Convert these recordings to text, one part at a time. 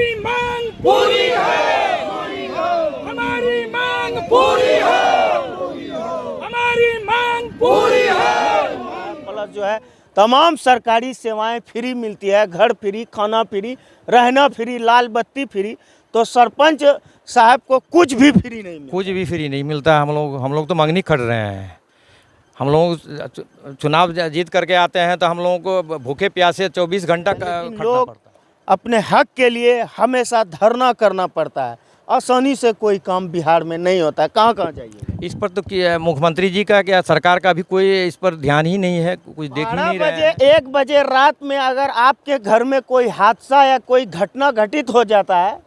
हमारी मांग पूरी है, हमारी मांग पूरी है, हमारी मांग पूरी है। प्लस जो है तमाम सरकारी सेवाएं फ्री मिलती है, घर फ्री, खाना फ्री, रहना फ्री, लाल बत्ती फ्री। तो सरपंच साहब को कुछ भी फ्री नहीं मिलता। कुछ भी फ्री नहीं मिलता। हम लोग तो मंगनी खट रहे हैं। हम लोग चुनाव जीत करके आते हैं तो हम लोगों को भूखे प्यासे 24 घंटा खटना लोग पड़ता है। अपने हक के लिए हमेशा धरना करना पड़ता है। आसानी से कोई काम बिहार में नहीं होता है। कहाँ कहाँ जाइए। इस पर तो मुख्यमंत्री जी का क्या, सरकार का भी कोई इस पर ध्यान ही नहीं है, कुछ देख ही नहीं रहे हैं। 1 बजे रात में अगर आपके घर में कोई हादसा या कोई घटना घटित हो जाता है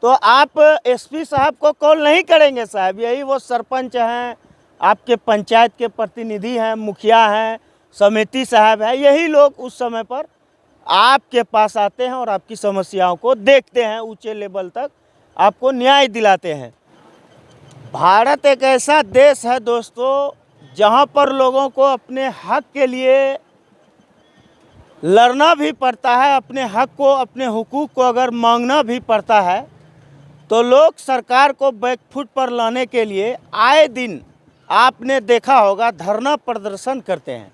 तो आप एसपी साहब को कॉल नहीं करेंगे साहब। यही वो सरपंच हैं, आपके पंचायत के प्रतिनिधि हैं, मुखिया हैं, समिति साहब है, यही लोग उस समय पर आपके पास आते हैं और आपकी समस्याओं को देखते हैं, ऊंचे लेवल तक आपको न्याय दिलाते हैं। भारत एक ऐसा देश है दोस्तों जहां पर लोगों को अपने हक के लिए लड़ना भी पड़ता है, अपने हक को, अपने हुकूक को अगर मांगना भी पड़ता है तो लोग सरकार को बैकफुट पर लाने के लिए आए दिन आपने देखा होगा धरना प्रदर्शन करते हैं।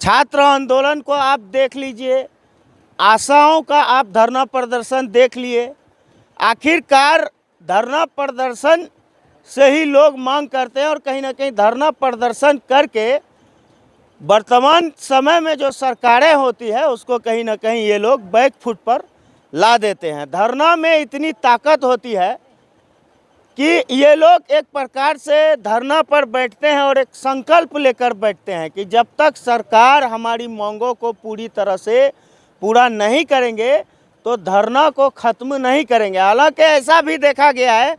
छात्र आंदोलन को आप देख लीजिए, आशाओं का आप धरना प्रदर्शन देख लिए। आखिरकार धरना प्रदर्शन से ही लोग मांग करते हैं और कहीं ना कहीं धरना प्रदर्शन करके वर्तमान समय में जो सरकारें होती है उसको कहीं ना कहीं ये लोग बैकफुट पर ला देते हैं। धरना में इतनी ताकत होती है कि ये लोग एक प्रकार से धरना पर बैठते हैं और एक संकल्प लेकर बैठते हैं कि जब तक सरकार हमारी मांगों को पूरी तरह से पूरा नहीं करेंगे तो धरना को ख़त्म नहीं करेंगे। हालांकि ऐसा भी देखा गया है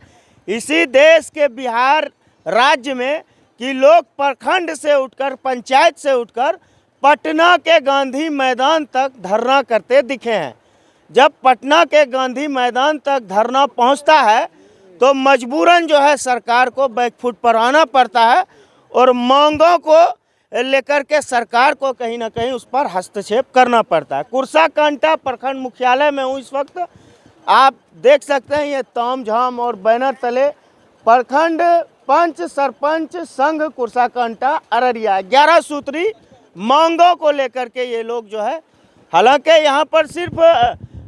इसी देश के बिहार राज्य में कि लोग प्रखंड से उठकर, पंचायत से उठकर पटना के गांधी मैदान तक धरना करते दिखे हैं। जब पटना के गांधी मैदान तक धरना पहुंचता है तो मजबूरन जो है सरकार को बैकफुट पर आना पड़ता है और मांगों को लेकर के सरकार को कहीं ना कहीं उस पर हस्तक्षेप करना पड़ता है। कुर्साकांटा प्रखंड मुख्यालय में हूँ इस वक्त। आप देख सकते हैं ये ताम झाम और बैनर तले प्रखंड पंच सरपंच संघ कुर्साकांटा अररिया 11 सूत्री मांगों को लेकर के ये लोग जो है, हालांकि यहाँ पर सिर्फ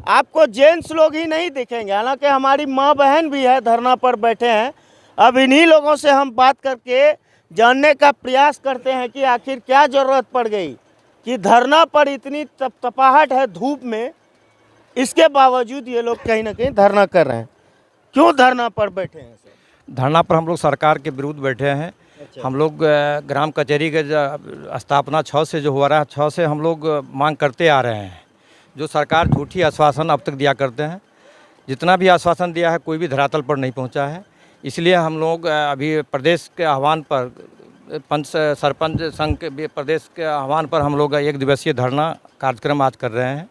आपको जेंट्स लोग ही नहीं दिखेंगे, हालांकि हमारी माँ बहन भी है धरना पर बैठे हैं। अब इन्हीं लोगों से हम बात करके जानने का प्रयास करते हैं कि आखिर क्या ज़रूरत पड़ गई कि धरना पर इतनी तपतपाहट है धूप में, इसके बावजूद ये लोग कहीं ना कहीं धरना कर रहे हैं। क्यों धरना पर बैठे हैं सर? धरना पर हम लोग सरकार के विरुद्ध बैठे हैं। अच्छा। हम लोग ग्राम कचहरी के स्थापना 6 से जो हो रहा है 6 से हम लोग मांग करते आ रहे हैं। जो सरकार झूठी आश्वासन अब तक दिया करते हैं, जितना भी आश्वासन दिया है कोई भी धरातल पर नहीं पहुंचा है। इसलिए हम लोग अभी प्रदेश के आह्वान पर, पंच सरपंच संघ के प्रदेश के आह्वान पर हम लोग 1 दिवसीय धरना कार्यक्रम आज कर रहे हैं।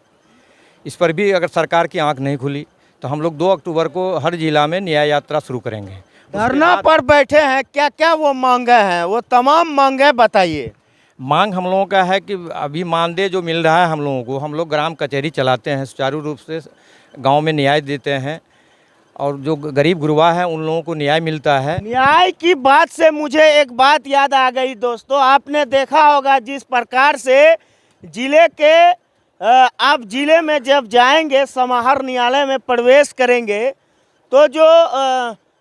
इस पर भी अगर सरकार की आंख नहीं खुली तो हम लोग 2 अक्टूबर को हर जिला में न्याय यात्रा शुरू करेंगे। धरना पर बैठे हैं, क्या क्या वो मांगे हैं, वो तमाम मांगे बताइए। मांग हम लोगों का है कि अभी मानदेय जो मिल रहा है हम लोगों को, हम लोग ग्राम कचहरी चलाते हैं, सुचारू रूप से गांव में न्याय देते हैं और जो गरीब गुरबा है उन लोगों को न्याय मिलता है। न्याय की बात से मुझे एक बात याद आ गई दोस्तों। आपने देखा होगा जिस प्रकार से जिले के आप जिले में जब जाएंगे, समाहर न्यायालय में प्रवेश करेंगे तो जो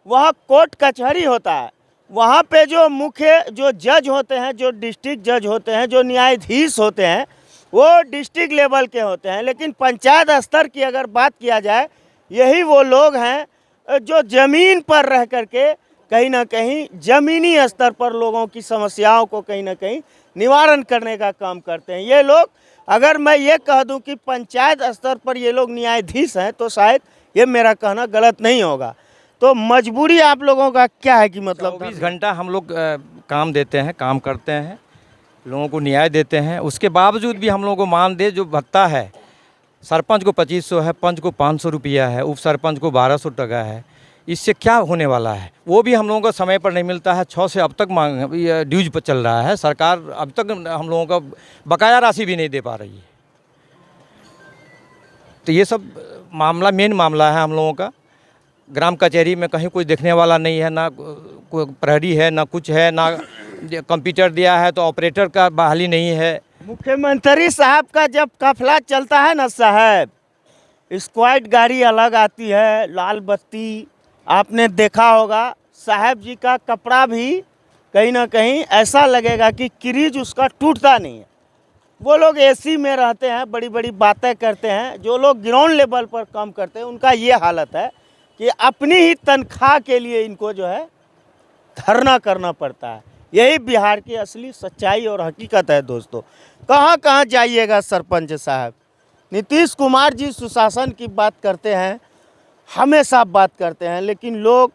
वहाँ कोर्ट कचहरी होता है, वहाँ पे जो मुख्य जो जज होते हैं, जो डिस्ट्रिक्ट जज होते हैं, जो न्यायाधीश होते हैं, वो डिस्ट्रिक्ट लेवल के होते हैं। लेकिन पंचायत स्तर की अगर बात किया जाए, यही वो लोग हैं जो ज़मीन पर रह करके कहीं ना कहीं ज़मीनी स्तर पर लोगों की समस्याओं को कहीं ना कहीं निवारण करने का काम करते हैं। ये लोग, अगर मैं ये कह दूं कि पंचायत स्तर पर ये लोग न्यायाधीश हैं तो शायद ये मेरा कहना गलत नहीं होगा। तो मजबूरी आप लोगों का क्या है कि मतलब 24 घंटा हम लोग काम देते हैं, काम करते हैं, लोगों को न्याय देते हैं। उसके बावजूद भी हम लोगों को मानदेय जो भत्ता है, सरपंच को 2500 है, पंच को 500 रुपया है, उप सरपंच को 1200 टका है। इससे क्या होने वाला है वो भी हम लोगों को समय पर नहीं मिलता है। 6 से अब तक मांग ड्यूज पर चल रहा है। सरकार अब तक हम लोगों का बकाया राशि भी नहीं दे पा रही है। तो ये सब मामला मेन मामला है हम लोगों का। ग्राम कचहरी में कहीं कोई देखने वाला नहीं है, ना कोई प्रहरी है, ना कुछ है, ना कंप्यूटर दिया है तो ऑपरेटर का बहाली नहीं है। मुख्यमंत्री साहब का जब काफिला चलता है ना साहब, स्क्वाड गाड़ी अलग आती है, लाल बत्ती, आपने देखा होगा। साहब जी का कपड़ा भी कहीं ना कहीं ऐसा लगेगा कि क्रीज उसका टूटता नहीं है। वो लोग एसी में रहते हैं, बड़ी बड़ी बातें करते हैं। जो लोग ग्राउंड लेवल पर काम करते हैं उनका ये हालत है कि अपनी ही तनख्वाह के लिए इनको जो है धरना करना पड़ता है। यही बिहार की असली सच्चाई और हकीकत है दोस्तों। कहाँ कहाँ जाइएगा सरपंच साहब। नीतीश कुमार जी सुशासन की बात करते हैं, हमेशा बात करते हैं, लेकिन लोग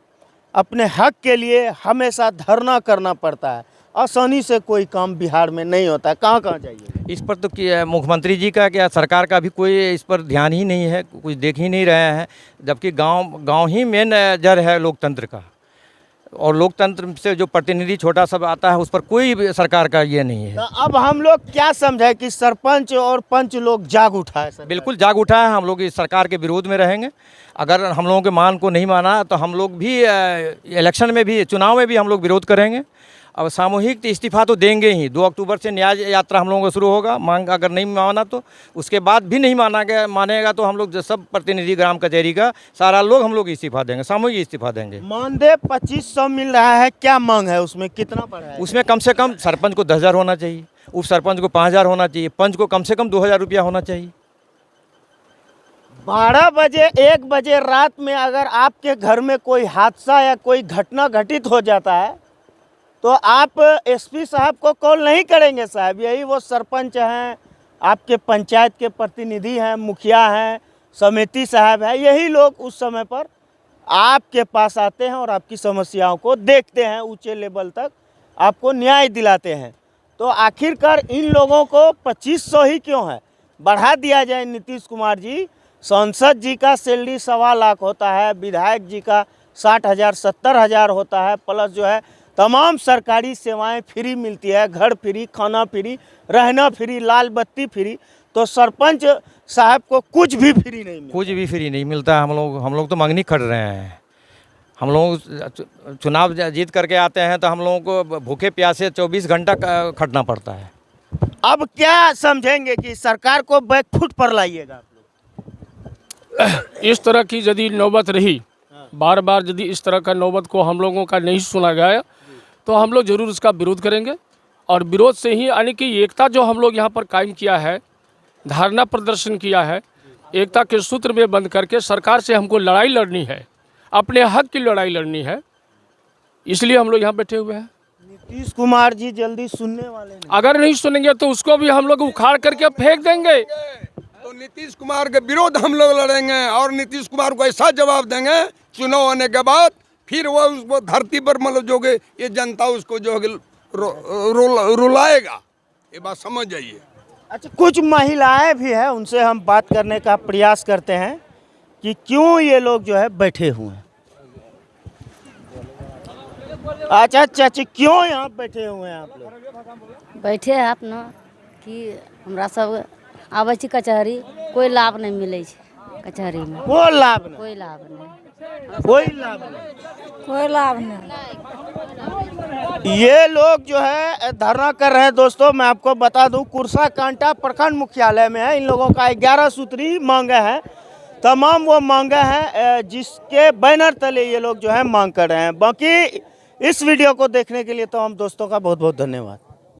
अपने हक के लिए हमेशा धरना करना पड़ता है। आसानी से कोई काम बिहार में नहीं होता। कहाँ कहाँ जाइए इस पर तो मुख्यमंत्री जी का क्या सरकार का भी कोई इस पर ध्यान ही नहीं है, कुछ देख ही नहीं रहे हैं। जबकि गांव ही मेन जड़ है लोकतंत्र का, और लोकतंत्र से जो प्रतिनिधि छोटा सा आता है उस पर कोई भी सरकार का ये नहीं है। तो अब हम लोग क्या समझे कि सरपंच और पंच लोग जाग उठा है? बिल्कुल जाग उठा है। हम लोग इस सरकार के विरोध में रहेंगे। अगर हम लोगों के मान को नहीं माना तो हम लोग भी इलेक्शन में भी, चुनाव में भी हम लोग विरोध करेंगे। अब सामूहिक इस्तीफा तो देंगे ही। 2 अक्टूबर से न्याय यात्रा हम लोगों का शुरू होगा। मांग अगर नहीं माना तो उसके बाद भी नहीं मानेगा तो हम लोग सब प्रतिनिधि ग्राम कचहरी का सारा लोग हम लोग इस्तीफा देंगे, सामूहिक इस्तीफा देंगे। मानदेय 2500 मिल रहा है, क्या मांग है उसमें, कितना पड़ा है? उसमें कम से कम सरपंच को 10,000 होना चाहिए, उप सरपंच को 5,000 होना चाहिए, पंच को कम से कम 2,000 रुपया होना चाहिए। 12 बजे 1 बजे रात में अगर आपके घर में कोई हादसा या कोई घटना घटित हो जाता है तो आप एसपी साहब को कॉल नहीं करेंगे साहब। यही वो सरपंच हैं, आपके पंचायत के प्रतिनिधि हैं, मुखिया हैं, समिति साहब है, यही लोग उस समय पर आपके पास आते हैं और आपकी समस्याओं को देखते हैं, ऊंचे लेवल तक आपको न्याय दिलाते हैं। तो आखिरकार इन लोगों को 2500 ही क्यों है? बढ़ा दिया जाए। नीतीश कुमार जी, सांसद जी का सैलरी 1.25 लाख होता है, विधायक जी का 60,000 70,000 होता है, प्लस जो है तमाम सरकारी सेवाएं फ्री मिलती है, घर फ्री, खाना फ्री, रहना फ्री, लाल बत्ती फ्री। तो सरपंच साहब को कुछ भी फ्री नहीं मिलता। कुछ भी फ्री नहीं मिलता। हम लोग तो मंगनी खट रहे हैं। हम लोग चुनाव जीत करके आते हैं तो हम लोगों को भूखे प्यासे 24 घंटा खटना पड़ता है। अब क्या समझेंगे कि सरकार को बैकफुट पर लाइएगा आप लोग? इस तरह की यदि नौबत रही, बार बार यदि इस तरह का नौबत को हम लोगों का नहीं सुना गया तो हम लोग ज़रूर इसका विरोध करेंगे। और विरोध से ही यानी कि एकता जो हम लोग यहाँ पर कायम किया है, धरना प्रदर्शन किया है, एकता के सूत्र में बंद करके सरकार से हमको लड़ाई लड़नी है, अपने हक की लड़ाई लड़नी है, इसलिए हम लोग यहाँ बैठे हुए हैं। नीतीश कुमार जी जल्दी सुनने वाले नहीं। अगर नहीं सुनेंगे तो उसको भी हम लोग उखाड़ करके फेंक देंगे। तो नीतीश कुमार के विरोध हम लोग लड़ेंगे और नीतीश कुमार को ऐसा जवाब देंगे चुनाव होने के बाद, फिर वो उसको धरती पर मतलब जो कि ये जनता उसको जो है रुलाएगा। ये बात समझ जाइए। अच्छा, कुछ महिलाएं भी हैं, उनसे हम बात करने का प्रयास करते हैं कि क्यों ये लोग जो है बैठे हुए हैं। अच्छा चाची, क्यों यहाँ बैठे हुए हैं आप लोग? बैठे हैं अपना कि हमरा सब आबै छी कचहरी, कोई लाभ नहीं मिले कचहरी में। कोई लाभ नहीं, कोई लाभ नहीं, कोई लाभ नहीं, कोई लाभ नहीं। ये लोग जो है धरना कर रहे हैं दोस्तों। मैं आपको बता दूं, कुर्सा कांटा प्रखंड मुख्यालय में है। इन लोगों का 11 सूत्री मांगे हैं, तमाम वो मांगे हैं जिसके बैनर तले ये लोग जो है मांग कर रहे हैं। बाकी इस वीडियो को देखने के लिए तो हम दोस्तों का बहुत बहुत धन्यवाद।